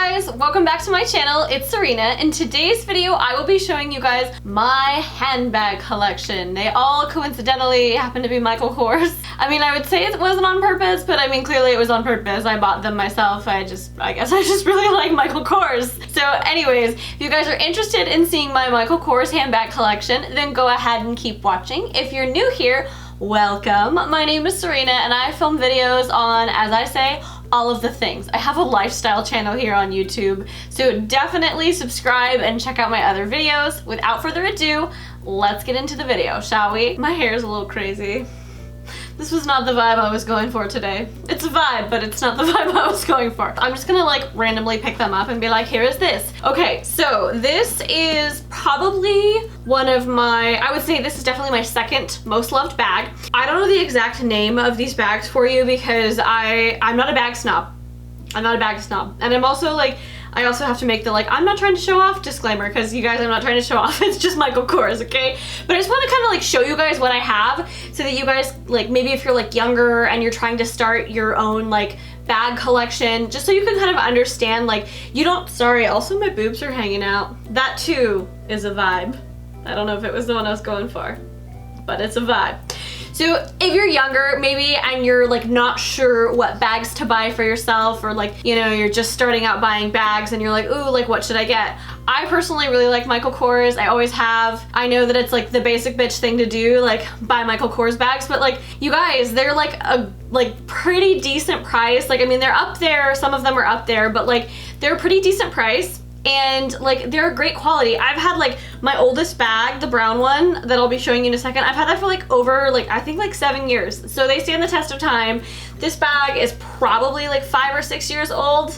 guys, welcome back to my channel. It's Serena. In today's video, I will be showing you guys my handbag collection. They all coincidentally happen to be Michael Kors. I mean, I would say it wasn't on purpose, but I mean, clearly it was on purpose. I bought them myself. I guess I just really like Michael Kors. So anyways, if you guys are interested in seeing my Michael Kors handbag collection, then go ahead and keep watching. If you're new here, welcome. My name is Serena and I film videos on, as I say, all of the things. I have a lifestyle channel here on YouTube, so definitely subscribe and check out my other videos. Without further ado, let's get into the video, shall we? My hair is a little crazy. This was not the vibe I was going for today. It's a vibe, but it's not the vibe I was going for. I'm just gonna like randomly pick them up and be like, here is this. Okay, so this is probably one of my, I would say this is definitely my second most loved bag. I don't know the exact name of these bags for you because I'm not a bag snob. I'm not a bag snob. And I'm also like, I also have to make the like, I'm not trying to show off disclaimer because you guys, I'm not trying to show off. It's just Michael Kors, okay? But I just want to kind of like show you guys what I have so that you guys, like maybe if you're like younger and you're trying to start your own like bag collection, just so you can kind of understand like, you don't, sorry, also my boobs are hanging out. That too is a vibe. I don't know if it was the one I was going for, but it's a vibe. So if you're younger maybe and you're like not sure what bags to buy for yourself, or like, you know, you're just starting out buying bags and you're like, ooh, like what should I get? I personally really like Michael Kors. I always have. I know that it's like the basic bitch thing to do, like buy Michael Kors bags, but like you guys, they're like a pretty decent price. Like, I mean, they're up there, some of them are up there, but like they're a pretty decent price. And like they're great quality. I've had like my oldest bag, the brown one that I'll be showing you in a second, I've had that for like over like I think like 7 years. So they stand the test of time. This bag is probably like 5 or 6 years old.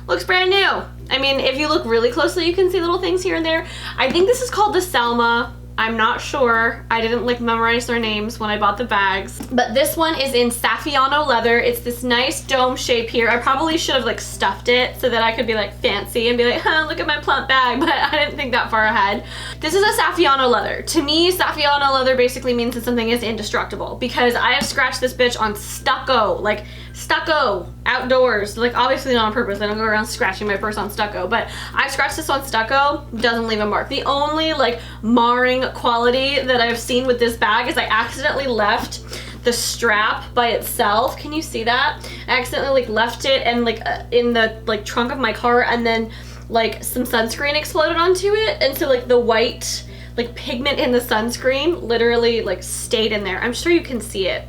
Looks brand new. I mean, if you look really closely, you can see little things here and there. I think this is called the Selma. I'm not sure. I didn't like memorize their names when I bought the bags. But this one is in Saffiano leather. It's this nice dome shape here. I probably should have like stuffed it so that I could be like fancy and be like, huh, look at my plump bag, but I didn't think that far ahead. This is a Saffiano leather. To me, Saffiano leather basically means that something is indestructible because I have scratched this bitch on stucco, like stucco outdoors, like obviously not on purpose. I don't go around scratching my purse on stucco, but I scratched this on stucco, doesn't leave a mark. The only like marring quality that I've seen with this bag is I accidentally left the strap by itself. Can you see that? I accidentally like left it and like in the like trunk of my car, and then like some sunscreen exploded onto it, and so like the white like pigment in the sunscreen literally like stayed in there. I'm sure you can see it.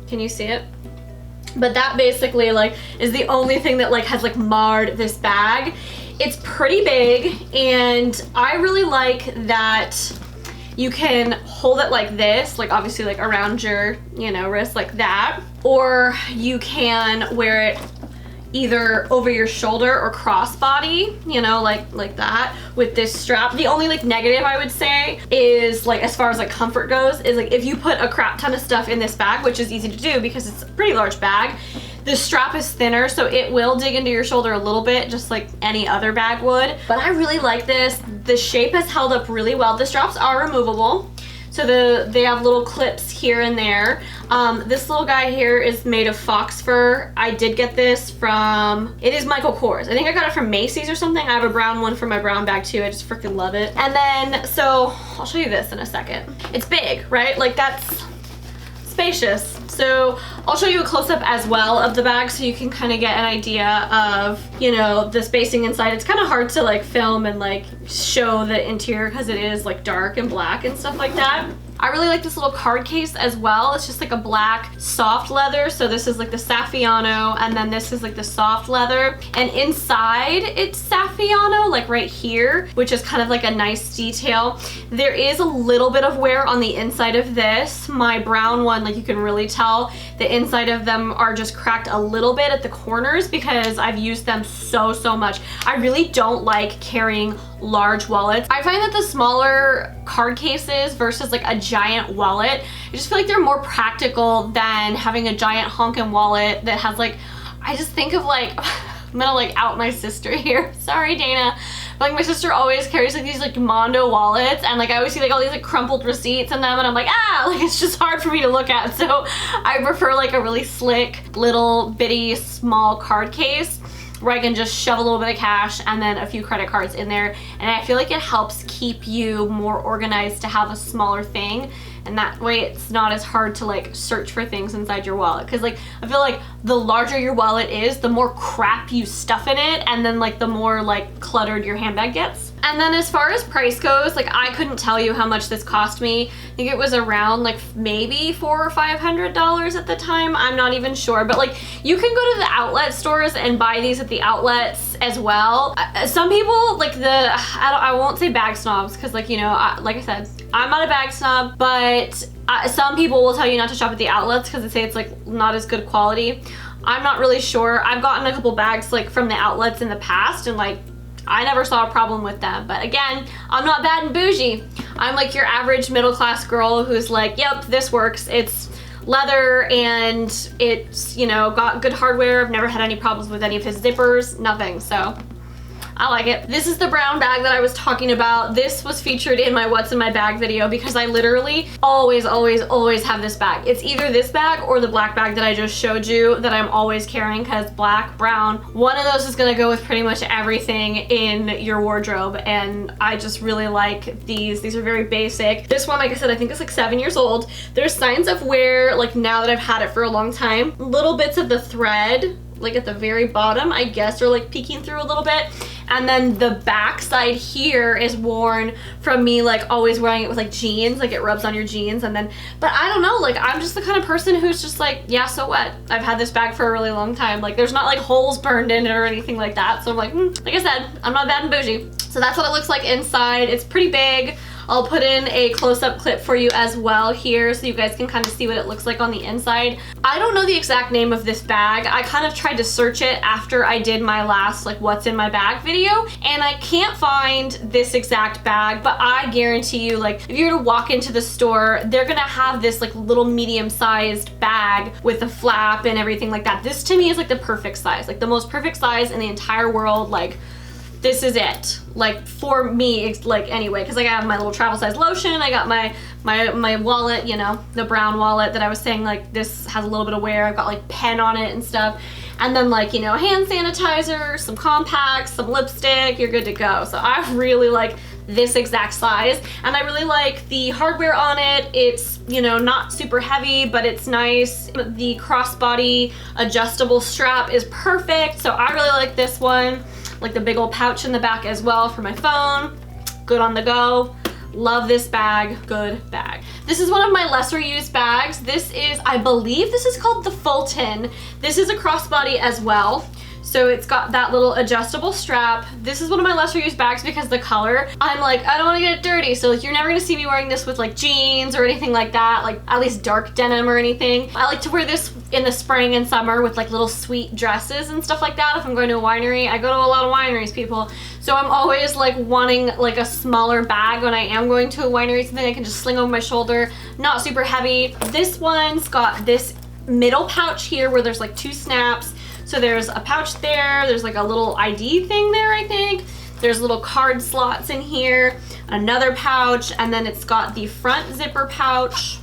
Can you see it? But that basically like is the only thing that like has like marred this bag. It's pretty big, and I really like that you can hold it like this, like obviously like around your, you know, wrist like that, or you can wear it either over your shoulder or crossbody, you know, like that with this strap. The only like negative I would say is like as far as like comfort goes is like if you put a crap ton of stuff in this bag, which is easy to do because it's a pretty large bag, the strap is thinner, so it will dig into your shoulder a little bit, just like any other bag would. But I really like this. The shape has held up really well. The straps are removable, so they have little clips here and there. This little guy here is made of fox fur. I did get this from, it is Michael Kors. I think I got it from Macy's or something. I have a brown one for my brown bag too. I just freaking love it. And then, so I'll show you this in a second. It's big, right? Like that's spacious. So I'll show you a close-up as well of the bag so you can kind of get an idea of, you know, the spacing inside. It's kind of hard to like film and like show the interior because it is like dark and black and stuff like that. I really like this little card case as well. It's just like a black soft leather. So this is like the Saffiano, and then this is like the soft leather. And inside it's Saffiano, like right here, which is kind of like a nice detail. There is a little bit of wear on the inside of this. My brown one, like you can really tell the inside of them are just cracked a little bit at the corners because I've used them so much. I really don't like carrying large wallets. I find that the smaller card cases versus like a giant wallet, I just feel like they're more practical than having a giant honkin' wallet that has like, I just think of like, I'm gonna like out my sister here. Sorry, Dana. But like my sister always carries like these like Mondo wallets, and like I always see like all these like crumpled receipts in them, and I'm like, ah, like it's just hard for me to look at. So I prefer like a really slick little bitty small card case. where I can just shove a little bit of cash and then a few credit cards in there. And I feel like it helps keep you more organized to have a smaller thing. And that way it's not as hard to like search for things inside your wallet. Cause like, I feel like the larger your wallet is, the more crap you stuff in it. And then like the more like cluttered your handbag gets. And then as far as price goes, like I couldn't tell you how much this cost me. I think it was around like maybe $400 or $500 at the time. I'm not even sure, but like you can go to the outlet stores and buy these at the outlets as well. Some people like I won't say bag snobs, cause like, you know, like I said, I'm not a bag snob, but some people will tell you not to shop at the outlets because they say it's like not as good quality. I'm not really sure. I've gotten a couple bags like from the outlets in the past and like I never saw a problem with them. But again, I'm not bad and bougie. I'm like your average middle class girl who's like, yep, this works. It's leather and it's, you know, got good hardware. I've never had any problems with any of his zippers, nothing. So I like it. This is the brown bag that I was talking about. This was featured in my what's in my bag video because I literally always have this bag. It's either this bag or the black bag that I just showed you that I'm always carrying, because black, brown, one of those is gonna go with pretty much everything in your wardrobe. And I just really like these. These are very basic. This one, like I said, I think it's like 7 years old. There's signs of wear, like now that I've had it for a long time. Little bits of the thread, like at the very bottom, I guess, are like peeking through a little bit. And then the back side here is worn from me like always wearing it with like jeans, like it rubs on your jeans. And then, but I don't know, like I'm just the kind of person who's just like, yeah, so what? I've had this bag for a really long time. Like there's not like holes burned in it or anything like that. So I'm like, like I said, I'm not bad and bougie. So that's what it looks like inside. It's pretty big. I'll put in a close-up clip for you as well here so you guys can kind of see what it looks like on the inside. I don't know the exact name of this bag. I kind of tried to search it after I did my last like what's in my bag video, and I can't find this exact bag, but I guarantee you, like if you were to walk into the store, they're gonna have this like little medium-sized bag with a flap and everything like that. This to me is like the perfect size, like the most perfect size in the entire world. Like this is it, like for me, like anyway, because like I have my little travel size lotion, I got my wallet, you know, the brown wallet that I was saying, like this has a little bit of wear. I've got like pen on it and stuff, and then like, you know, hand sanitizer, some compacts, some lipstick, you're good to go. So I really like this exact size, and I really like the hardware on it. It's, you know, not super heavy, but it's nice. The crossbody adjustable strap is perfect, so I really like this one. Like the big old pouch in the back as well for my phone. Good on the go. Love this bag, good bag. This is one of my lesser used bags. This is, I believe this is called the Fulton. This is a crossbody as well. So it's got that little adjustable strap. This is one of my lesser used bags because the color, I'm like, I don't want to get it dirty. So like, you're never gonna see me wearing this with like jeans or anything like that, like at least dark denim or anything. I like to wear this in the spring and summer with like little sweet dresses and stuff like that. If I'm going to a winery, I go to a lot of wineries, people. So I'm always like wanting like a smaller bag when I am going to a winery, something I can just sling over my shoulder, not super heavy. This one's got this middle pouch here where there's like 2 snaps. So there's a pouch there, there's like a little ID thing there, I think. There's little card slots in here, another pouch, and then it's got the front zipper pouch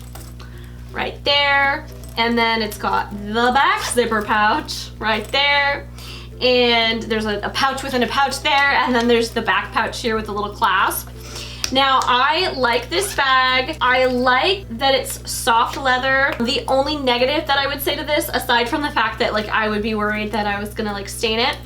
right there. And then it's got the back zipper pouch right there. And there's a pouch within a pouch there, and then there's the back pouch here with the little clasp. Now, I like this bag. I like that it's soft leather. The only negative that I would say to this, aside from the fact that like I would be worried that I was gonna like stain it,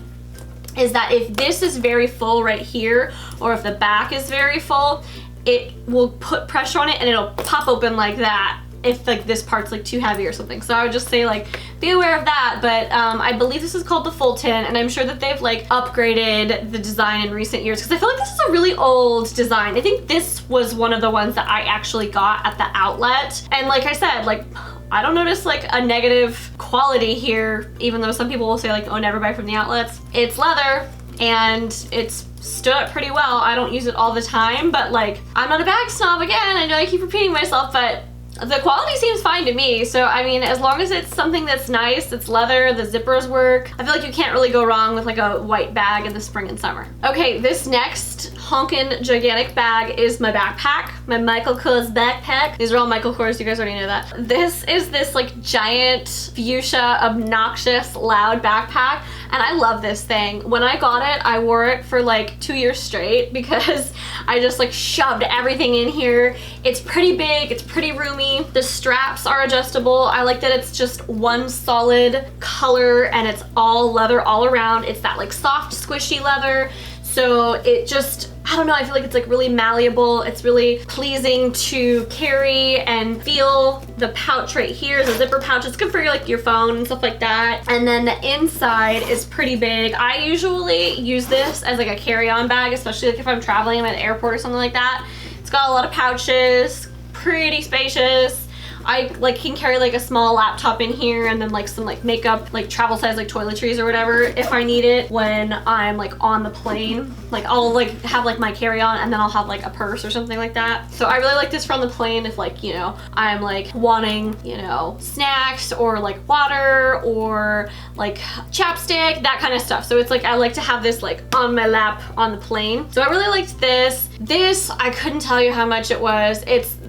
is that if this is very full right here, or if the back is very full, it will put pressure on it and it'll pop open like that if like this part's like too heavy or something. So I would just say like be aware of that. But I believe this is called the Fulton, and I'm sure that they've like upgraded the design in recent years, because I feel like this is a really old design. I think this was one of the ones that I actually got at the outlet, and like I said, like I don't notice like a negative quality here, even though some people will say like, oh, never buy from the outlets. It's leather and it's stood up pretty well. I don't use it all the time, but like I'm not a bag snob. Again, I know I keep repeating myself, but the quality seems fine to me. So I mean, as long as it's something that's nice, it's leather, the zippers work, I feel like you can't really go wrong with like a white bag in the spring and summer. Okay, this next honkin' gigantic bag is my backpack, my Michael Kors backpack. These are all Michael Kors, you guys already know that. This is this like giant fuchsia, obnoxious, loud backpack. and I love this thing. When I got it, I wore it for like 2 years straight because I just like shoved everything in here. It's pretty big, it's pretty roomy. The straps are adjustable. I like that it's just one solid color and it's all leather all around. It's that like soft, squishy leather. So it just, I don't know, I feel like it's like really malleable. It's really pleasing to carry and feel. The pouch right here is a zipper pouch. It's good for like your phone and stuff like that. And then the inside is pretty big. I usually use this as like a carry-on bag, especially like if I'm traveling at the airport or something like that. It's got a lot of pouches, pretty spacious. I like can carry like a small laptop in here and then like some like makeup, like travel size like toiletries or whatever if I need it when I'm like on the plane. Like I'll like have like my carry-on and then I'll have like a purse or something like that. So I really like this for on the plane if like, you know, I'm like wanting, you know, snacks or like water or like chapstick, that kind of stuff. So it's like I like to have this like on my lap on the plane. So I really liked this. This, I couldn't tell you how much it was.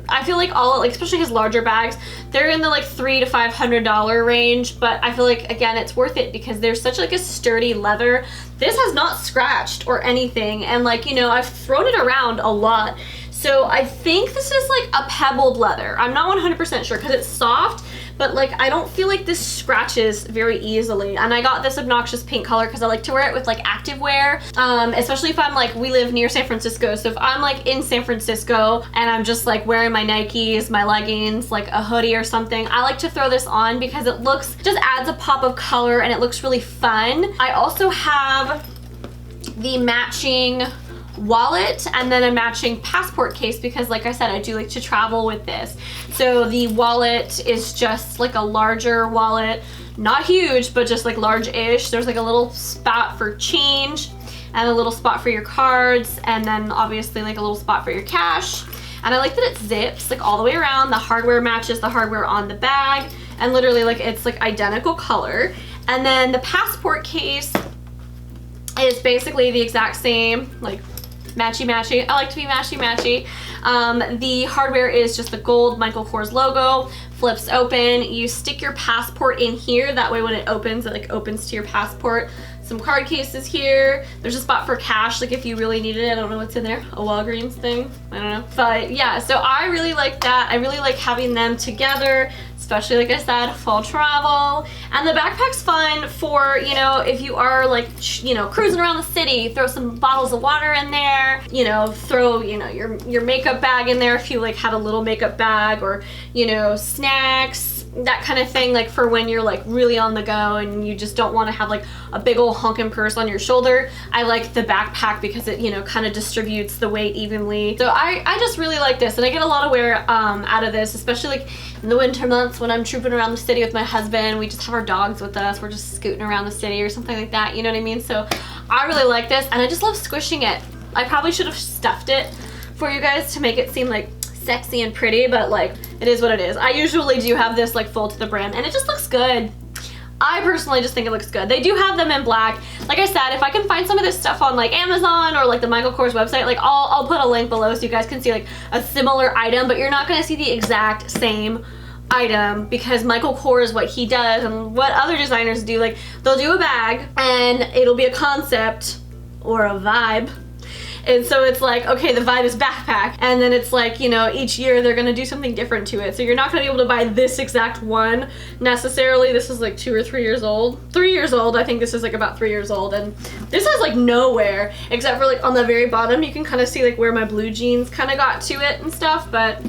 I feel like all, like especially his larger bags, they're in the like $300 to $500 range, but I feel like again it's worth it because they're such like a sturdy leather. This has not scratched or anything, and like, you know, I've thrown it around a lot. So I think this is like a pebbled leather. I'm not 100% sure because it's soft, but like I don't feel like this scratches very easily. And I got this obnoxious pink color because I like to wear it with like active wear, especially if I'm like, we live near San Francisco. So if I'm like in San Francisco and I'm just like wearing my Nikes, my leggings, like a hoodie or something, I like to throw this on because it looks, just adds a pop of color and it looks really fun. I also have the matching wallet and then a matching passport case because like I said, I do like to travel with this. So the wallet is just like a larger wallet, not huge, but just like large-ish. There's like a little spot for change and a little spot for your cards, and then obviously like a little spot for your cash. And I like that it zips like all the way around. The hardware matches the hardware on the bag, and literally like it's like identical color. And then the passport case is basically the exact same, like matchy-matchy. I like to be matchy-matchy. The hardware is just the gold Michael Kors logo, flips open. You stick your passport in here. That way when it opens, it like opens to your passport. Some card cases here. There's a spot for cash, like if you really needed it. I don't know what's in there. A Walgreens thing. I don't know. But yeah, so I really like that. I really like having them together, especially like I said, fall travel. And the backpack's fun for, you know, if you are like, you know, cruising around the city, throw some bottles of water in there, you know, throw, you know, your makeup bag in there if you like had a little makeup bag, or, you know, snacks, that kind of thing, like for when you're like really on the go and you just don't want to have like a big old honking purse on your shoulder. I like the backpack because it, you know, kind of distributes the weight evenly. So I just really like this, and I get a lot of wear out of this, especially like in the winter months when I'm trooping around the city with my husband. We just have our dogs with us. We're just scooting around the city or something like that, you know what I mean? So I really like this, and I just love squishing it. I probably should have stuffed it for you guys to make it seem like sexy and pretty, but like it is what it is. I usually do have this like full to the brim and it just looks good. I personally just think it looks good. They do have them in black. Like I said, if I can find some of this stuff on like Amazon or like the Michael Kors website, like I'll put a link below so you guys can see like a similar item, but you're not gonna see the exact same item because Michael Kors, what he does and what other designers do, like they'll do a bag and it'll be a concept or a vibe. And so it's like, okay, the vibe is backpack. And then it's like, you know, each year they're gonna do something different to it. So you're not gonna be able to buy this exact one necessarily. This is like 2 or 3 years old. 3 years old, I think this is like about 3 years old. And this has like nowhere, except for like on the very bottom, you can kind of see like where my blue jeans kind of got to it and stuff. But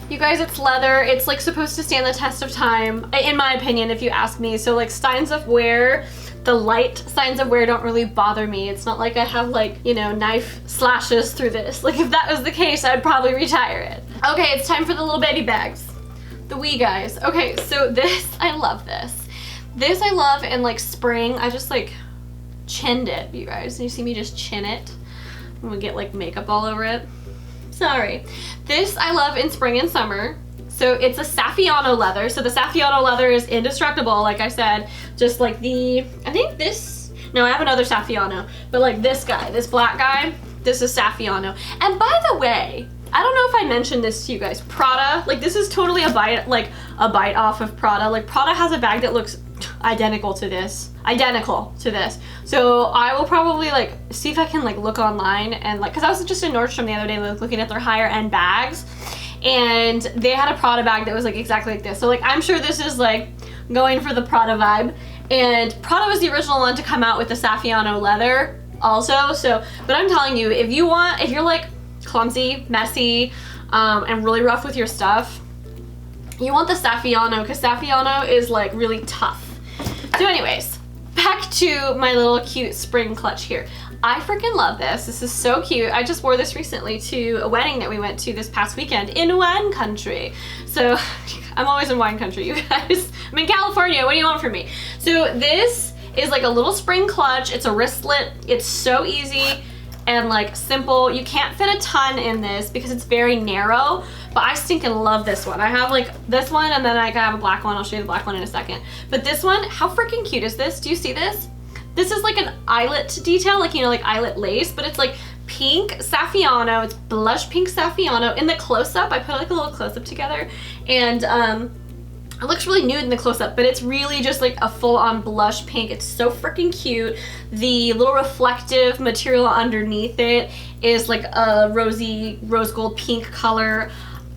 you guys, it's leather. It's like supposed to stand the test of time, in my opinion, if you ask me. So like signs of wear, the light signs of wear don't really bother me. It's not like I have like, you know, knife slashes through this. Like if that was the case, I'd probably retire it. Okay, it's time for the little baby bags. The wee guys. Okay, so this, I love this. This I love in like spring. I just like chinned it, you guys. You see me just chin it? I'm gonna get like makeup all over it. Sorry. This I love in spring and summer. So it's a Saffiano leather. So the Saffiano leather is indestructible, like I said. Just like the, I think this, no, I have another Saffiano, but like this guy, this black guy, this is Saffiano. And by the way, I don't know if I mentioned this to you guys, Prada, like this is totally a bite, like a bite off of Prada. Like Prada has a bag that looks identical to this. Identical to this. So I will probably like see if I can like look online and like, cause I was just in Nordstrom the other day looking at their higher end bags, and they had a Prada bag that was like exactly like this. So like I'm sure this is like going for the Prada vibe. And Prada was the original one to come out with the Saffiano leather also. So, but I'm telling you, if you're like clumsy, messy, and really rough with your stuff, you want the Saffiano, because Saffiano is like really tough. So anyways, back to my little cute spring clutch here. I freaking love this. This is so cute. I just wore this recently to a wedding that we went to this past weekend in wine country. So I'm always in wine country, you guys. I'm in California. What do you want from me? So this is like a little spring clutch. It's a wristlet. It's so easy and like simple. You can't fit a ton in this because it's very narrow, but I stinking love this one. I have like this one, and then I have a black one. I'll show you the black one in a second. But this one, how freaking cute is this? Do you see this? This is like an eyelet detail, like, you know, like eyelet lace, but it's like pink Saffiano. It's blush pink Saffiano. In the close-up, I put like a little close-up together, and it looks really nude in the close-up, but it's really just like a full-on blush pink. It's so freaking cute. The little reflective material underneath it is like a rosy, rose gold pink color.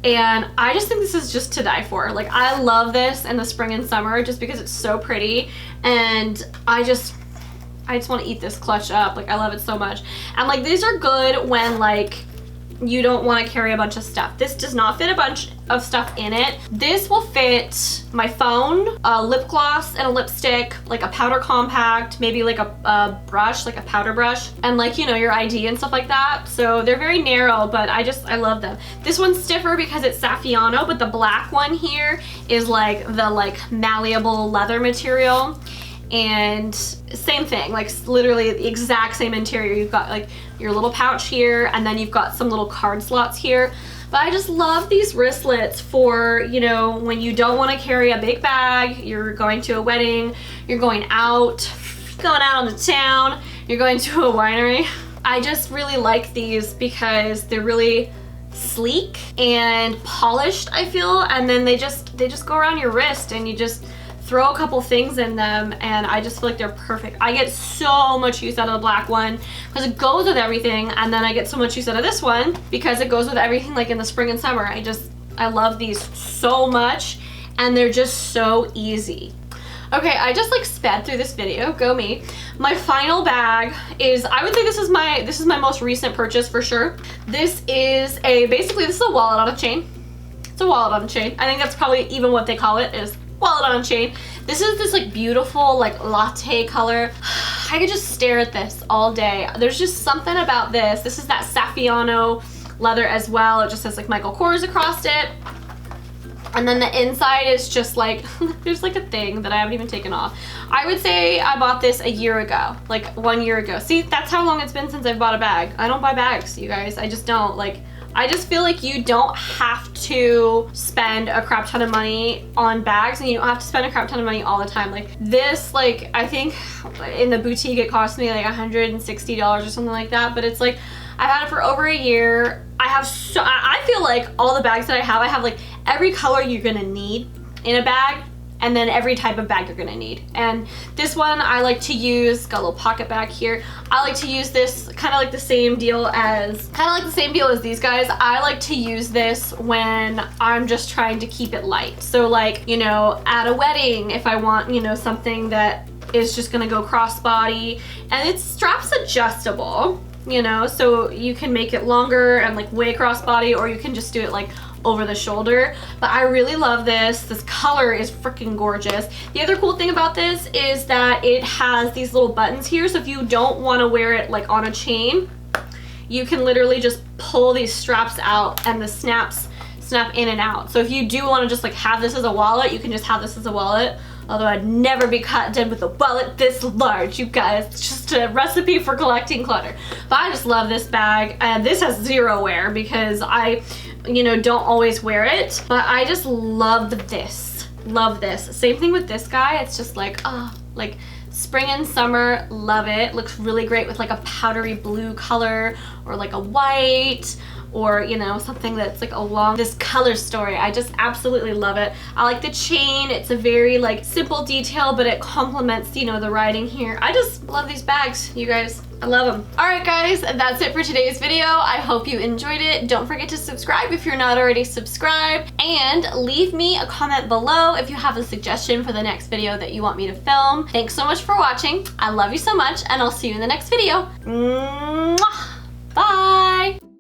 And I just think this is just to die for. Like, I love this in the spring and summer just because it's so pretty. And I just want to eat this clutch up. Like, I love it so much. And like, these are good when like you don't want to carry a bunch of stuff. This does not fit a bunch of stuff in it. This will fit my phone, a lip gloss and a lipstick, like a powder compact, maybe like a brush, like a powder brush, and like, you know, your ID and stuff like that. So they're very narrow, but I love them. This one's stiffer because it's Saffiano, but the black one here is like the like malleable leather material. And same thing, like literally the exact same interior. You've got like your little pouch here, and then you've got some little card slots here. But I just love these wristlets for, you know, when you don't want to carry a big bag, you're going to a wedding, you're going out on the town, you're going to a winery. I just really like these because they're really sleek and polished, I feel, and then they just go around your wrist, and you just throw a couple things in them, and I just feel like they're perfect. I get so much use out of the black one because it goes with everything, and then I get so much use out of this one because it goes with everything like in the spring and summer. I love these so much, and they're just so easy. Okay, I just like sped through this video, go me. My final bag is, I would say this is my most recent purchase for sure. This is basically this is a wallet on a chain. It's a wallet on a chain. I think that's probably even what they call it, is wallet on a chain. This is this like beautiful like latte color. I could just stare at this all day. There's just something about this. This is that Saffiano leather as well. It just says like Michael Kors across it. And then the inside is just like, there's like a thing that I haven't even taken off. I would say I bought this a year ago, like 1 year ago. See, that's how long it's been since I've bought a bag. I don't buy bags, you guys. I just don't. Like, I just feel like you don't have to spend a crap ton of money on bags, and you don't have to spend a crap ton of money all the time. Like this, like I think in the boutique it cost me like $160 or something like that, but it's like I've had it for over a year. I feel like all the bags that I have like every color you're gonna need in a bag, and then every type of bag you're gonna need. And this one I like to use, got a little pocket bag here. I like to use this kind of like the same deal as these guys. I like to use this when I'm just trying to keep it light. So like, you know, at a wedding, if I want, you know, something that is just gonna go crossbody, and its strap's adjustable, you know, so you can make it longer and like way crossbody, or you can just do it like over the shoulder. But I really love this. This color is freaking gorgeous. The other cool thing about this is that it has these little buttons here, so if you don't want to wear it like on a chain, you can literally just pull these straps out, and the snaps snap in and out. So if you do want to just like have this as a wallet, you can just have this as a wallet. Although I'd never be caught dead with a wallet this large, you guys. It's just a recipe for collecting clutter. But I just love this bag, and this has zero wear because I, you know, don't always wear it. But I just love this. Love this. Same thing with this guy. It's just like, like Spring and summer, love it. Looks really great with like a powdery blue color or like a white, or you know, something that's like along this color story. I just absolutely love it. I like the chain. It's a very like simple detail, but it complements, you know, the writing here. I just love these bags, you guys. I love them. All right, guys, that's it for today's video. I hope you enjoyed it. Don't forget to subscribe if you're not already subscribed, and leave me a comment below if you have a suggestion for the next video that you want me to film. Thanks so much for watching. I love you so much, and I'll see you in the next video. Mwah! Bye.